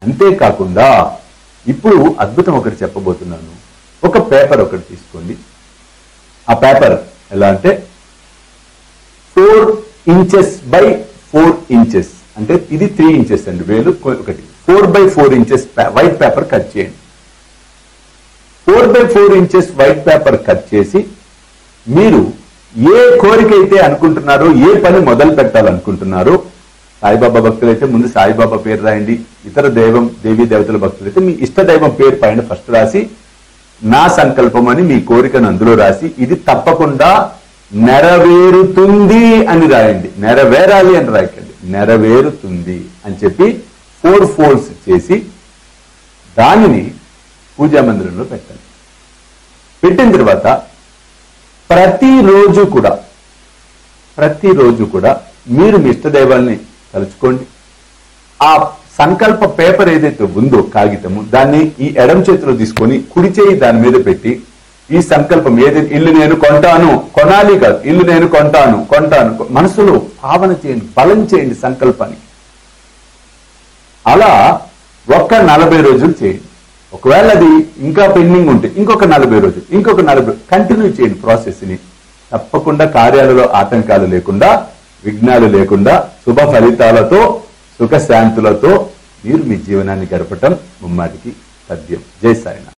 అంతేకాకుండా ఇప్పుడు అద్భుతం ఒకటి చెప్పబోతున్నాను. ఒక పేపర్ ఒకటి తీసుకోండి. ఆ పేపర్ ఎలా అంటే 4 inches by 4 inches, అంటే ఇది 3 inches అండి, వేలు ఒకటి. 4 by 4 inches white paper cut చేయండి. 4 by 4 inches white paper cut చేసి మీరు ఏ కోరిక అయితే అనుకుంటున్నారో, ఏ పని మొదలు పెట్టాలనుకుంటున్నారో, సాయిబాబా భక్తులైతే ముందు సాయిబాబా పేరు రాయండి. ఇతర దేవీ దేవతల భక్తులైతే మీ ఇష్ట దైవం పేరు పైన ఫస్ట్ రాసి నా సంకల్పం అని మీ కోరికను అందులో రాసి ఇది తప్పకుండా నెరవేరుతుంది అని రాయండి. నెరవేరాలి అని రాయకండి, నెరవేరుతుంది అని చెప్పి 4 folds చేసి దానిని పూజా మందిరంలో పెట్టండి. పెట్టిన తర్వాత ప్రతిరోజు కూడా మీరు మీ ఇష్టదైవాల్ని తలుచుకోండి. ఆ సంకల్ప పేపర్ ఏదైతే ఉందో కాగితము, దాన్ని ఈ ఎడమ చేతిలో తీసుకొని కుడి చేయి దాని మీద పెట్టి ఈ సంకల్పం ఏదైతే, ఇల్లు నేను కొంటాను, కొనాలి కాదు, ఇల్లు నేను కొంటాను మనసులో భావన చేయండి, బలం చేయండి సంకల్పానికి. అలా 40 రోజులు చేయండి. ఒకవేళ అది ఇంకా పెండింగ్ ఉంటే ఇంకొక 40 రోజులు, ఇంకొక 40 కంటిన్యూ చేయండి ప్రాసెస్ ని. తప్పకుండా కార్యాలలో ఆటంకాలు లేకుండా, విఘ్నాలు లేకుండా, శుభ ఫలితాలతో, సుఖశాంతులతో మీరు మీ జీవనాన్ని గడపటం ముమ్మాటికి సాధ్యం. జై సాయినాథ్.